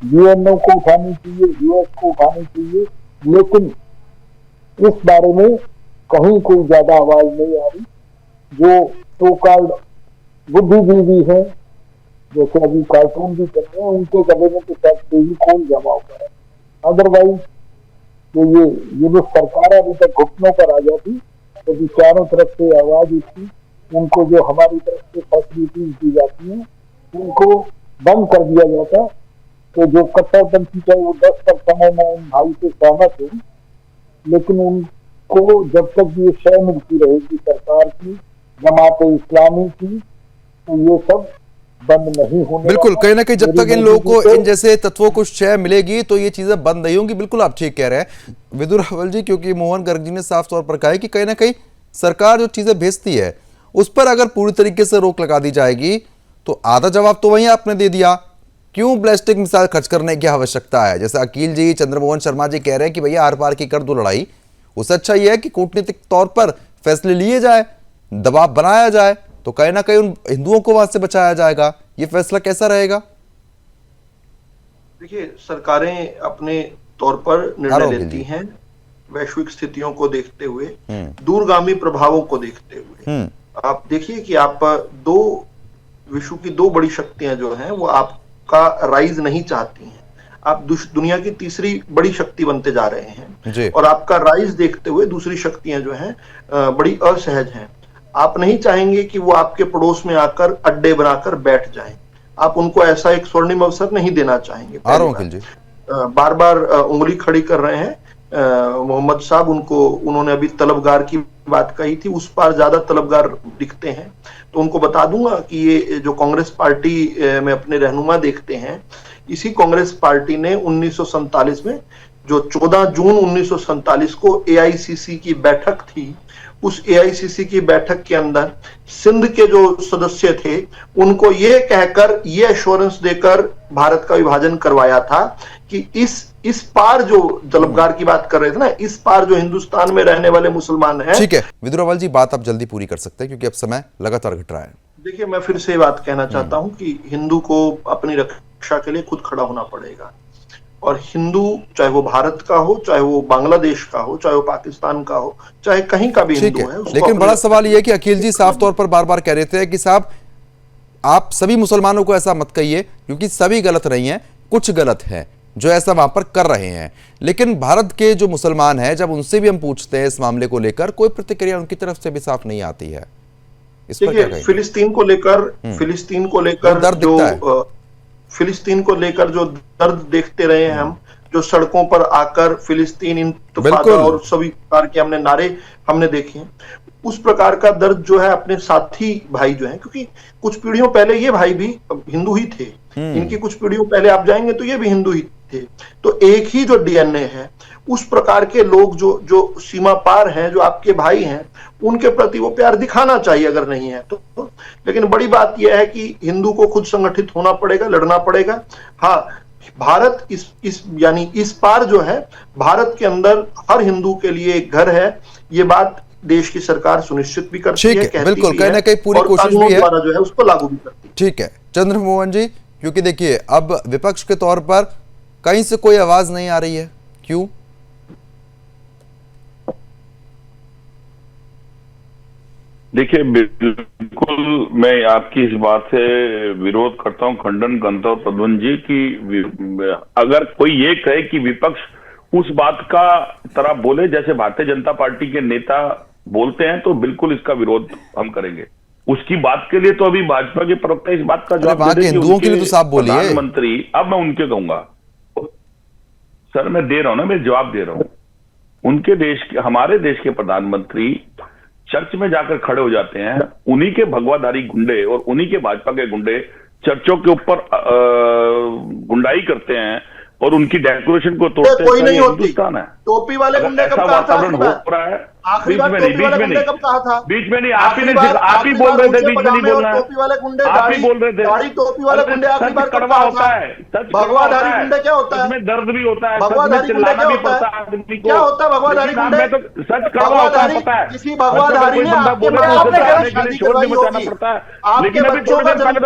Speaker 13: यूएनओ को उठानी चाहिए, यूएस को उठानी चाहिए, लेकिन इस बारे में कहीं कोई ज्यादा आवाज नहीं आ रही। जो सो कॉल्ड बुद्धिजीवी हैं, जैसे अभी कार्टून भी कर रहे हैं, उनके गले में तो शायद फेविकोल जमा हुआ है। अदरवाइज तो ये जो सरकार अभी तक घुटनों पर आ जाती तो चारों तरफ से आवाज उठती, उनको जो हमारी तरफ से फैसिलिटीज दी जाती हैं उनको बंद कर दिया जाता। तो जो कट्टरपंथी चाहे वो 10% है, मैं इन भाई से सहमत हूँ, लेकिन उनको जब तक ये शय मिलती रहेगी सरकार की, जमात इस्लामी की, तो ये सब बंद नहीं होने।
Speaker 1: बिल्कुल, कहीं ना कहीं जब तक इन लोगों को इन जैसे तत्वों को शय मिलेगी तो ये चीजें बंद नहीं होंगी। बिल्कुल आप ठीक कह रहे हैं विदुर रावल जी, क्योंकि मोहन गर्ग जी ने साफ तौर पर कहा है कि कहीं ना कहीं सरकार जो चीजें भेजती है उस पर अगर पूरी तरीके से रोक लगा दी जाएगी तो आधा जवाब तो वहीं आपने दे दिया। क्यों प्लास्टिक मिसाइल खर्च करने की आवश्यकता है? जैसे अकील जी, चंद्रमोहन शर्मा जी कह रहे हैं कि भैया आर पार की कर दो लड़ाई, उससे अच्छा यह है कि कूटनीतिक तौर पर फैसले लिए जाए, दबाव बनाया जाए, तो कहीं ना कहीं उन हिंदुओं को वहां से बचाया जाएगा। ये फैसला कैसा रहेगा?
Speaker 9: देखिए, सरकारें अपने तौर पर निर्णय लेती हैं वैश्विक स्थितियों को देखते हुए, दूरगामी प्रभावों को देखते हुए। आप देखिए कि आप विश्व की दो बड़ी शक्तियां जो हैं वो आपका राइज नहीं चाहती हैं। आप दुनिया की तीसरी बड़ी शक्ति बनते जा रहे हैं और आपका राइज देखते हुए दूसरी शक्तियां जो हैं बड़ी असहज हैं। आप नहीं चाहेंगे कि वो आपके पड़ोस में आकर अड्डे बनाकर बैठ जाएं। आप उनको ऐसा एक स्वर्णिम अवसर नहीं देना चाहेंगे। बार बार उंगली खड़ी कर रहे हैं मोहम्मद साहब, उन्होंने अभी तलबगार की बात कही थी, उस पार ज्यादा तलबगार दिखते हैं। तो उनको बता दूंगा कि ये जो कांग्रेस पार्टी में अपने रहनुमा देखते हैं, इसी कांग्रेस पार्टी ने 1947 में जो 14 जून 1947 को एआईसीसी की बैठक थी, उस एआईसीसी की बैठक के अंदर सिंध के जो सदस्य थे उनको ये कहकर, ये एश्योरेंस देकर भारत का विभाजन करवाया था कि इस पार जो तलबगार की बात कर रहे थे ना, इस पार जो हिंदुस्तान में रहने वाले मुसलमान हैं।
Speaker 1: ठीक है विदुर रावल जी, बात आप जल्दी पूरी कर सकते हैं क्योंकि अब समय लगातार घट रहा है।
Speaker 9: देखिए, मैं फिर से बात कहना चाहता हूं कि हिंदू को अपनी रक्षा के लिए खुद खड़ा होना पड़ेगा। और हिंदू, चाहे वो भारत का हो, चाहे वो बांग्लादेश का हो, चाहे वो पाकिस्तान का हो, चाहे कहीं का भी हिंदू है।
Speaker 1: लेकिन बड़ा सवाल यह है कि अखिल जी साफ तौर पर बार बार कह रहे थे कि साहब आप सभी मुसलमानों को ऐसा मत कहिए, क्योंकि सभी गलत नहीं है, कुछ गलत है जो ऐसा वहां पर कर रहे हैं। लेकिन भारत के जो मुसलमान हैं, जब उनसे भी हम पूछते हैं इस मामले को लेकर, कोई प्रतिक्रिया उनकी तरफ से भी साफ नहीं आती है। इस पर क्या कहेंगे?
Speaker 9: फिलिस्तीन को लेकर जो दर्द देखते रहे हैं हम, जो सड़कों पर आकर फिलिस्तीन इंतफादा और सभी प्रकार के हमने नारे हमने देखे हैं, उस प्रकार का दर्द जो है अपने साथी भाई जो है, क्योंकि कुछ पीढ़ियों पहले ये भाई भी हिंदू ही थे, इनकी कुछ पीढ़ियों पहले आप जाएंगे तो ये भी हिंदू ही थे। तो एक ही जो डीएनए है, उस प्रकार के लोग जो सीमा पार हैं, जो आपके भाई हैं, उनके प्रति वो प्यार दिखाना चाहिए अगर नहीं है तो। लेकिन बड़ी बात यह है कि हिंदू को खुद संगठित होना पड़ेगा, लड़ना पड़ेगा। हाँ, भारत इस पार जो है, भारत के अंदर हर हिंदू के लिए एक घर है, ये बात देश की सरकार सुनिश्चित भी करती है, कहती
Speaker 1: बिल्कुल, कहीं ना कहीं पूरी कोशिश भी है,
Speaker 9: जो है उसको लागू भी करती है।
Speaker 1: ठीक है चंद्रमोहन जी, क्योंकि देखिए अब विपक्ष के तौर पर कहीं से कोई आवाज नहीं आ रही है, क्यों?
Speaker 10: देखिए, बिल्कुल मैं आपकी इस बात से विरोध करता हूं, खंडन करता हूं प्रद्युम्न जी, कि अगर कोई ये कहे कि विपक्ष उस बात का तरह बोले जैसे भारतीय जनता पार्टी के नेता बोलते हैं, तो बिल्कुल इसका विरोध हम करेंगे। उसकी बात के लिए तो अभी भाजपा के प्रवक्ता इस बात का जवाब दे रहे हैं,
Speaker 1: हिंदुओं के लिए तो साफ बोलिए।
Speaker 10: प्रधानमंत्री, अब मैं उनके कहूंगा सर, मैं दे रहा हूं ना, मैं जवाब दे रहा हूं। उनके देश के, हमारे देश के प्रधानमंत्री चर्च में जाकर खड़े हो जाते हैं, उन्हीं के भगवाधारी गुंडे और उन्हीं के भाजपा के गुंडे चर्चों के ऊपर गुंडाई करते हैं और उनकी डेकोरेशन को तोड़ते हैं।
Speaker 9: नहीं होती
Speaker 10: हिंदुस्तान है,
Speaker 9: टोपी वाले गुंडे कब कहा था?
Speaker 10: वातावरण हो रहा है,
Speaker 9: आखिरी बार टोपी वाले गुंडे कब कहा था?
Speaker 10: बीच में नहीं, आप ही बोल रहे थे, बीच में नहीं बोलना,
Speaker 9: टोपी वाले गुंडे,
Speaker 10: आप ही बोल रहे थे।
Speaker 9: दाढ़ी टोपी वाले गुंडे आखिरी बार
Speaker 10: कड़वा होता है,
Speaker 9: भगवाधारी गुंडे क्या होता है?
Speaker 10: इसमें दर्द भी होता है,
Speaker 9: भगवाधारी गुंडे क्या होता है? क्या होता है भगवाधारी गुंडे?
Speaker 10: तो सच कड़वा होता है, पता है।
Speaker 9: किसी भगवाधारी ने आपके शादी करवाई होगी, आपके बच्चों का जन्म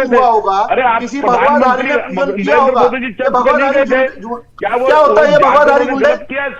Speaker 9: हुआ होगा, किसी भगवाधारी ने पूजन किया होगा। क्या होता है ये भगवाधारी गुंडे?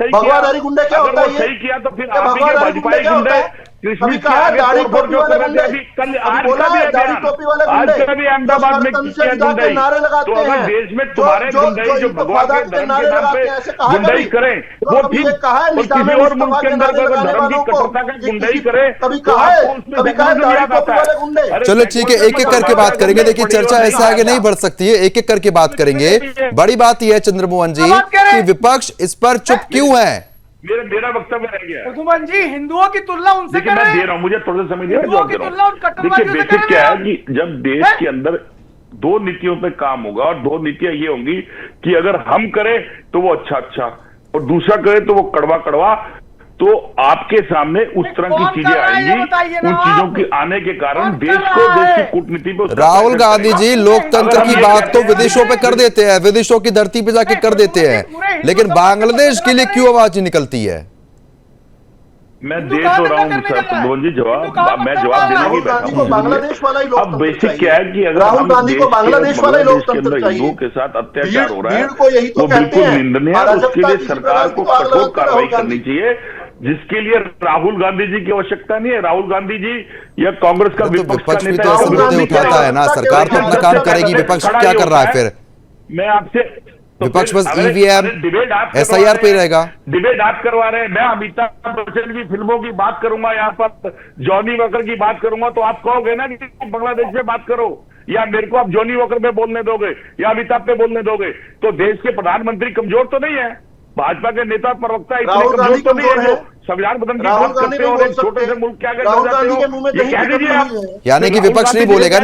Speaker 9: भगवाधारी गुंडे क्या होता है?
Speaker 10: सही किया तो फिर आप ही के भाजपाई गुंडे
Speaker 9: कभी कहा है दाढ़ी टोपी वाले गुंडे, कभी बोला है दाढ़ी टोपी वाले गुंडे,
Speaker 10: अहमदाबाद में
Speaker 9: के नारे लगाते
Speaker 10: तो अगर देश में तुम्हारे गुंडई जो भगवान के धर्म के नाम पे गुंडई करें वो ठीक, और किसी और मुल्क के अंदर अगर धर्म की कठोरता का गुंडई करे
Speaker 9: कभी कहा है दाढ़ी टोपी वाले गुंडे।
Speaker 1: चलो ठीक है, एक एक करके बात करेंगे। देखिए चर्चा ऐसे आगे नहीं बढ़ सकती है, एक एक करके बात करेंगे। बड़ी बात यह है चंद्रमोहन जी कि विपक्ष इस पर चुप क्यों है?
Speaker 10: मेरा वक्तव्य रह गया।
Speaker 11: प्रद्युमन जी, हिंदुओं की तुलना उनसे
Speaker 10: देखिए मैं दे रहा हूं, मुझे थोड़ा सा समय दिया। देखिए बेसिक क्या है कि जब देश के अंदर दो नीतियों पे काम होगा और दो नीतियां ये होंगी कि अगर हम करें तो वो अच्छा और दूसरा करे तो वो कड़वा, तो आपके सामने उस तरह की चीजें आएंगी। उन चीजों के आने के कारण देश की कूटनीति पे
Speaker 1: राहुल गांधी जी लोकतंत्र की बात तो विदेशों पे कर देते हैं, विदेशों की धरती पे जाके कर देते हैं, लेकिन बांग्लादेश के लिए क्यों आवाज निकलती है?
Speaker 10: मैं दे तो रहा हूँ चंद्रमोहन जी जवाब, मैं जवाब देने की बैठा हूँ।
Speaker 9: बांग्लादेश वाला ही
Speaker 10: अब बेसिक क्या है कि अगर
Speaker 9: राहुल गांधी को बांग्लादेश वाला ही लोकतंत्र चाहिए,
Speaker 10: हिंदुओं के साथ अत्याचार हो रहा है
Speaker 9: को यही तो
Speaker 10: वो
Speaker 9: कहते
Speaker 10: बिल्कुल
Speaker 9: हैं।
Speaker 10: निंदनीय है। उसके लिए सरकार को कठोर कार्रवाई करनी चाहिए, जिसके लिए राहुल गांधी जी की आवश्यकता नहीं है। राहुल गांधी जी या कांग्रेस का
Speaker 1: विपक्ष भी तो ऐसे मुद्दे उठाता है ना, सरकार तो अपना काम करेगी, विपक्ष क्या कर रहा है फिर?
Speaker 10: मैं आपसे
Speaker 1: विपक्ष बस ईवीएम SIR पे रहेगा।
Speaker 10: डिबेट आप करवा रहे हैं, मैं अमिताभ बच्चन की फिल्मों की बात करूंगा, यहाँ पर जॉनी वॉकर की बात करूंगा, तो आप कहोगे ना कि बांग्लादेश में बात करो, या मेरे को आप जॉनी वॉकर पे बोलने दोगे या अमिताभ पे बोलने दोगे? तो देश के प्रधानमंत्री कमजोर तो नहीं है, भाजपा के नेता प्रवक्ता इतने कमजोर तो नहीं है जो संविधान बदलने की बात करते हो और छोटे से मुल्क के आगे बढ़ जाते हो? ये कह दीजिए आप।
Speaker 1: यानी कि विपक्ष नहीं बोलेगा,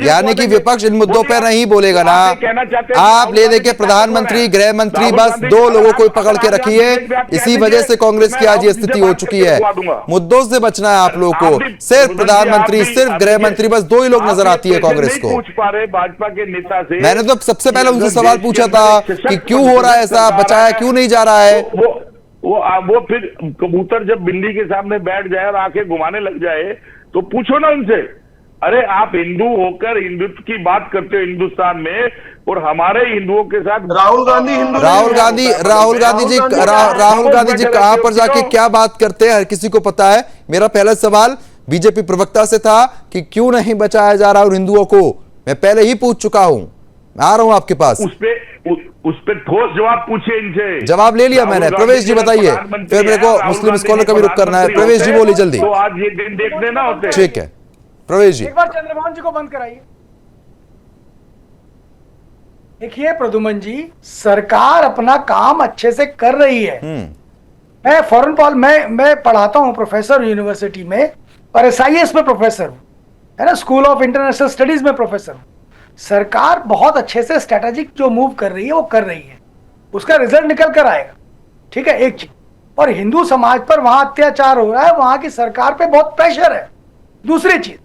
Speaker 1: यानी कि विपक्ष इन मुद्दों पर नहीं बोलेगा ना। आप ले देके प्रधानमंत्री, गृह मंत्री, बस दो लोगों को पकड़ के रखिए। इसी वजह से कांग्रेस की आज ये स्थिति हो चुकी है। मुद्दों से बचना है आप लोगों को, सिर्फ प्रधानमंत्री, सिर्फ गृह मंत्री, बस दो ही लोग नजर आती है कांग्रेस को।
Speaker 10: पूछ पा रहे भाजपा के नेता से।
Speaker 1: मैंने तो सबसे पहले उनसे सवाल पूछा था कि क्यों हो रहा है ऐसा, बचाया क्यों नहीं जा रहा है?
Speaker 10: वो फिर कबूतर जब बिल्ली के सामने बैठ जाए और आंखें घुमाने लग जाए तो पूछो ना उनसे। अरे आप हिंदू होकर हिंदुत्व की बात करते हो हिंदुस्तान में, और हमारे हिंदुओं के साथ
Speaker 9: राहुल गांधी
Speaker 1: जी कहां पर जाके क्या बात करते हैं हर किसी को पता है। मेरा पहला सवाल बीजेपी प्रवक्ता से था कि क्यों नहीं बचाया जा रहा हिंदुओं को, मैं पहले ही पूछ चुका हूं, मैं आ रहा हूं आपके पास।
Speaker 10: उस पे ठोस जवाब पूछे इनसे।
Speaker 1: जवाब ले लिया मैंने। प्रवेश जी बताइए, फिर मेरे को मुस्लिम स्कॉलर का भी रुख करना है। प्रवेश जी बोलिए जल्दी।
Speaker 10: तो आज ये दिन देखने ना होते।
Speaker 1: ठीक है प्रवेश जी।
Speaker 11: एक बार चंद्रमोहन जी को बंद कराइए। देखिए प्रद्युमन जी, सरकार अपना काम अच्छे से कर रही है। मैं फॉरेन पॉलिसी मैं पढ़ाता हूं प्रोफेसर यूनिवर्सिटी में, और SIS में प्रोफेसर हूं, है ना, स्कूल ऑफ इंटरनेशनल स्टडीज में प्रोफेसर हूं। सरकार बहुत अच्छे से स्ट्रेटेजिक जो मूव कर रही है वो कर रही है, उसका रिजल्ट निकल कर आएगा। ठीक है, एक चीज। और हिंदू समाज पर वहां अत्याचार हो रहा है, वहां की सरकार पे बहुत प्रेशर है। दूसरी चीज,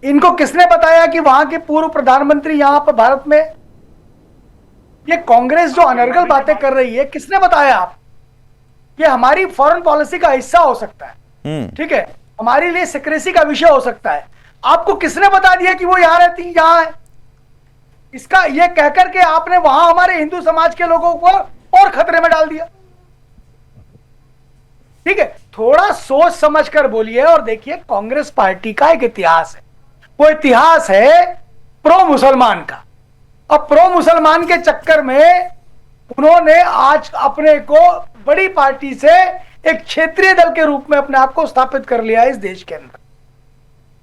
Speaker 11: इनको किसने बताया कि वहां के पूर्व प्रधानमंत्री यहां पर भारत में, ये कांग्रेस जो अनर्गल बातें कर रही है, किसने बताया आप? ये हमारी फॉरेन पॉलिसी का हिस्सा हो सकता है, ठीक है, हमारे लिए सिक्रेसी का विषय हो सकता है। आपको किसने बता दिया कि वो यहां रहती, यहां है? इसका ये कहकर के आपने वहां हमारे हिंदू समाज के लोगों को और खतरे में डाल दिया। ठीक है, थोड़ा सोच समझ कर बोलिए। और देखिए, कांग्रेस पार्टी का एक इतिहास है, वो इतिहास है प्रो मुसलमान का। अब प्रो मुसलमान के चक्कर में उन्होंने आज अपने को बड़ी पार्टी से एक क्षेत्रीय दल के रूप में अपने आप को स्थापित कर लिया है इस देश के अंदर।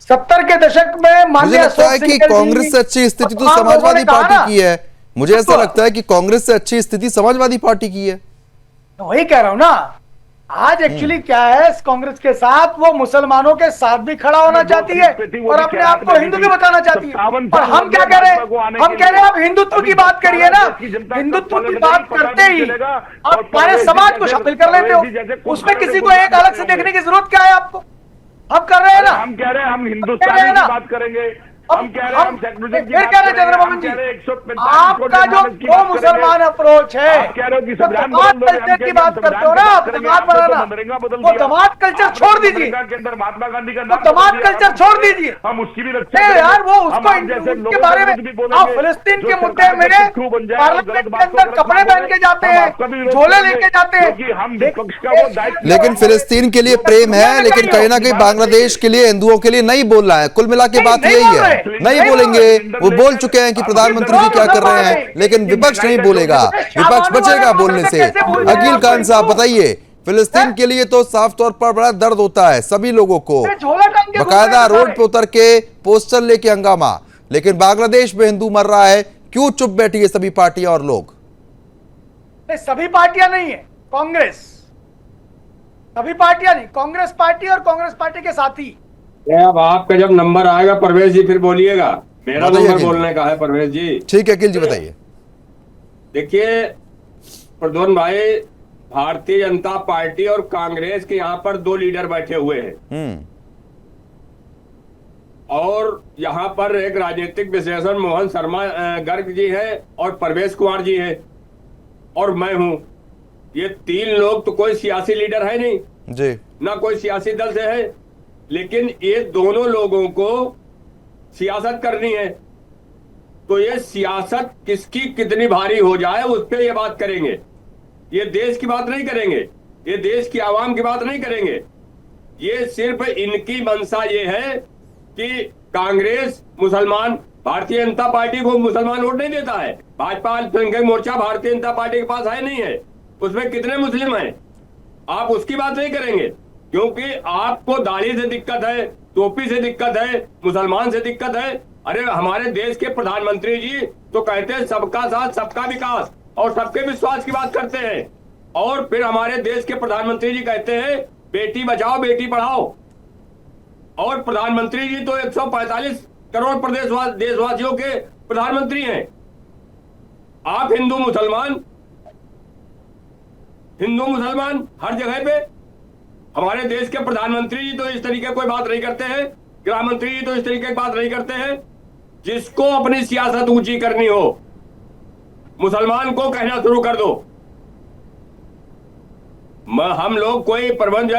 Speaker 11: 70 के दशक में
Speaker 1: मुझे लगता है कि कांग्रेस से अच्छी स्थिति तो समाजवादी पार्टी की है। मुझे ऐसा लगता है कि कांग्रेस से अच्छी स्थिति समाजवादी पार्टी की है।
Speaker 11: वही कह रहा हूं ना, आज एक्चुअली क्या है, कांग्रेस के साथ वो मुसलमानों के साथ भी खड़ा होना चाहती है और अपने आप को हिंदू भी बताना चाहती है। और हम क्या कह रहे हैं? हम कह रहे हैं आप हिंदुत्व की बात करिए ना। हिंदुत्व की बात करते ही आप सारे समाज को शामिल कर लेते हो, उसमें किसी को एक अलग से देखने की जरूरत क्या है आपको? हम कर रहे हैं ना,
Speaker 10: हम कह रहे हैं हम हिंदुस्तान की बात करेंगे, हम कह रहे हैं हम सेक्युलरिज्म की
Speaker 11: फिर
Speaker 10: बात
Speaker 11: कह रहे
Speaker 10: कर रहे हैं,
Speaker 11: चंद्रबाबू
Speaker 10: हम
Speaker 11: जी,
Speaker 10: कह रहे हैं 145
Speaker 11: आपका जो
Speaker 10: की बात
Speaker 11: वो मुसलमान
Speaker 10: करेंगे।
Speaker 11: अप्रोच है,
Speaker 10: आप कह रहे हो कि
Speaker 11: तो
Speaker 10: संविधान
Speaker 11: दमाद
Speaker 10: बदल दो, हम
Speaker 11: कल्चर की
Speaker 10: कहेंगे
Speaker 11: बात
Speaker 10: हम
Speaker 11: करते हो ना आप,
Speaker 10: संविधान
Speaker 11: दमाद
Speaker 10: बदल देंगे।
Speaker 11: बनाना,
Speaker 10: मनरेगा बदल
Speaker 11: वो
Speaker 10: दिया।
Speaker 11: दमाद कल्चर
Speaker 10: आपने
Speaker 11: छोड़
Speaker 10: तो
Speaker 11: दीजिए,
Speaker 10: मनरेगा के अंदर महात्मा गांधी का
Speaker 11: वो
Speaker 10: नाम
Speaker 11: दमाद
Speaker 10: बदल दिया।
Speaker 11: कल्चर छोड़ दीजिए।
Speaker 10: हम उसकी भी रक्षा
Speaker 11: नहीं
Speaker 10: करेंगे।
Speaker 11: यार, वो
Speaker 10: हम
Speaker 11: उसको
Speaker 10: आप जैसे
Speaker 11: उनके
Speaker 10: लोगों
Speaker 11: बारे
Speaker 10: के
Speaker 11: में
Speaker 10: विरुद्ध भी
Speaker 11: आप
Speaker 10: बोलेंगे।
Speaker 11: फिलिस्तीन
Speaker 10: जो
Speaker 11: के मुद्दे
Speaker 10: सरकार
Speaker 11: में
Speaker 10: के शत्रु बन जाए और
Speaker 11: पार्लियामेंट
Speaker 10: गलत
Speaker 11: के
Speaker 10: बात को
Speaker 11: अंदर
Speaker 10: गलत
Speaker 11: कपड़े
Speaker 10: मान
Speaker 11: पहन
Speaker 10: लेंगे,
Speaker 11: के जाते
Speaker 10: हम
Speaker 11: हैं,
Speaker 10: आपका भी विरोध
Speaker 11: झोले
Speaker 10: करेंगे,
Speaker 11: लेके जाते हैं,
Speaker 10: क्योंकि हम विपक्ष का वो दायित्व।
Speaker 1: लेकिन फिलिस्तीन के लिए प्रेम है, लेकिन कहीं ना कहीं बांग्लादेश के लिए, हिंदुओं के लिए नहीं बोल रहा है। कुल मिला के बात यही है, नहीं बोलेंगे। वो बोल चुके हैं कि प्रधानमंत्री जी क्या कर रहे हैं, लेकिन विपक्ष नहीं बोलेगा, विपक्ष बचेगा बोलने से। अकील खान साहब बताइए, फिलिस्तीन के लिए तो साफ तौर पर बड़ा दर्द होता है सभी लोगों को, बकायदा रोड पे उतर के पोस्टर लेके हंगामा, लेकिन बांग्लादेश में हिंदू मर रहा है, क्यों चुप बैठी है सभी पार्टियां और लोग?
Speaker 11: सभी पार्टियां नहीं है, कांग्रेस, सभी पार्टियां नहीं, कांग्रेस पार्टी और कांग्रेस पार्टी के साथी।
Speaker 12: अब आपका जब नंबर आएगा परवेज जी फिर बोलिएगा, मेरा नंबर बोलने का है परवेज जी।
Speaker 1: ठीक है अखिल जी बताइए।
Speaker 12: देखिए प्रद्युम्न भाई, भारतीय जनता पार्टी और कांग्रेस के यहाँ पर दो लीडर बैठे हुए हैं और यहाँ पर एक राजनीतिक विश्लेषण मोहन शर्मा गर्ग जी है और परवेश कुमार जी है और मैं हूं। ये तीन लोग तो कोई सियासी लीडर है नहीं
Speaker 1: जी,
Speaker 12: ना कोई सियासी दल से है, लेकिन ये दोनों लोगों को सियासत करनी है, तो ये सियासत किसकी कितनी भारी हो जाए उस पर ये बात करेंगे। ये देश की बात नहीं करेंगे, ये देश की आवाम की बात नहीं करेंगे। ये सिर्फ इनकी मंशा ये है कि कांग्रेस मुसलमान, भारतीय जनता पार्टी को मुसलमान वोट नहीं देता है। भाजपा अल्पसंख्यक मोर्चा भारतीय जनता पार्टी के पास है नहीं है, उसमें कितने मुस्लिम हैं, आप उसकी बात नहीं करेंगे, क्योंकि आपको दाढ़ी से दिक्कत है, टोपी से दिक्कत है, मुसलमान से दिक्कत है। अरे हमारे देश के प्रधानमंत्री जी तो कहते हैं सबका साथ सबका विकास और सबके विश्वास की बात करते हैं, और फिर हमारे देश के प्रधानमंत्री जी कहते हैं बेटी बचाओ बेटी पढ़ाओ, और प्रधानमंत्री जी तो 145 करोड़ देशवासियों के प्रधानमंत्री हैं। आप हिंदू मुसलमान हर जगह पे, हमारे देश के प्रधानमंत्री जी तो इस तरीके कोई बात नहीं करते हैं, गृह मंत्री जी तो इस तरीके की बात नहीं करते हैं। जिसको अपनी सियासत ऊंची करनी हो, मुसलमान को कहना शुरू कर दो। हम लोग कोई प्रबंध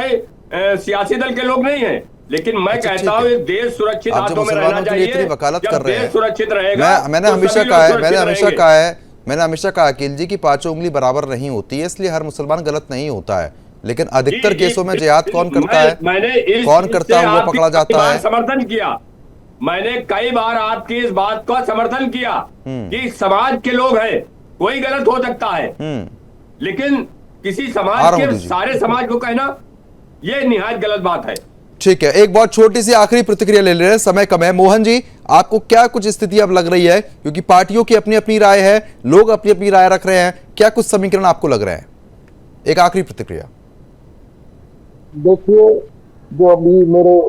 Speaker 12: सियासी दल के लोग नहीं हैं, लेकिन मैं कहता हूं देश सुरक्षित हाथों में रहना चाहिए।
Speaker 1: वकालत कर रहे हैं,
Speaker 12: सुरक्षित रहेगा।
Speaker 1: मैंने हमेशा कहा अकील जी की पांचों उंगली बराबर नहीं होती है, इसलिए हर मुसलमान गलत नहीं होता है, लेकिन अधिकतर केसों में जिहाद कौन करता है, कौन करता है वो पकड़ा जाता है।
Speaker 12: समर्थन किया मैंने कई बार आपकी इस बात का समर्थन किया कि समाज के लोग हैं, कोई गलत हो सकता है, लेकिन किसी समाज के सारे समाज को कहना यह निहायत गलत बात है।
Speaker 1: ठीक है, एक बहुत छोटी सी आखिरी प्रतिक्रिया ले ले रहे हैं, समय कम है। मोहन जी, आपको क्या कुछ स्थिति अब लग रही है, क्योंकि पार्टियों की अपनी अपनी राय है, लोग अपनी अपनी राय रख रहे हैं, क्या कुछ समीकरण आपको लग रहे हैं? एक आखिरी प्रतिक्रिया।
Speaker 13: देखिए, जो अभी मेरे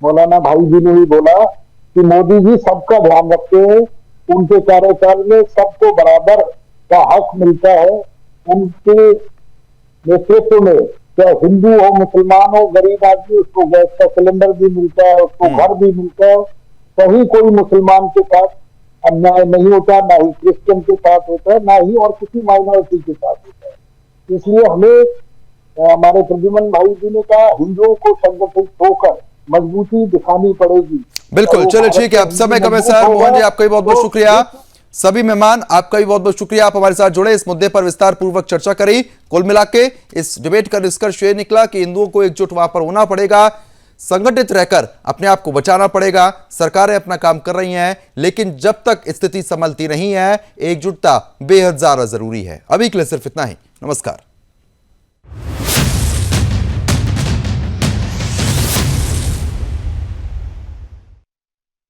Speaker 13: मौलाना भाई जी ने भी बोला कि मोदी जी सबका ध्यान रखते हैं, उनके कार्यकाल में सबको बराबर का हक मिलता है, उनके नेतृत्व में चाहे हिंदू हो मुसलमान हो गरीब आदमी उसको गैस का सिलेंडर भी मिलता है, उसको घर भी मिलता है, कहीं कोई मुसलमान के साथ अन्याय नहीं होता, ना ही क्रिश्चियन के साथ होता है, ना ही और किसी माइनॉरिटी के साथ होता है। इसलिए हमें हमारे प्रद्युम्न भाई जी ने कहा हिंदुओं को संगठित होकर मजबूती दिखानी पड़ेगी।
Speaker 1: बिल्कुल, चलो ठीक है, अब समय कम है सर। मोहन जी आपका भी बहुत बहुत शुक्रिया, सभी मेहमान आपका भी बहुत बहुत शुक्रिया, आप हमारे साथ जुड़े, इस मुद्दे पर विस्तार पूर्वक चर्चा करी। कुल मिला के इस डिबेट का निष्कर्ष ये निकला कि हिंदुओं को एकजुट वहां पर होना पड़ेगा, संगठित रहकर अपने आप को बचाना पड़ेगा। सरकारें अपना काम कर रही हैं, लेकिन जब तक स्थिति संभलती नहीं है, एकजुटता बेहद ज्यादा जरूरी है। अभी के लिए सिर्फ इतना ही, नमस्कार।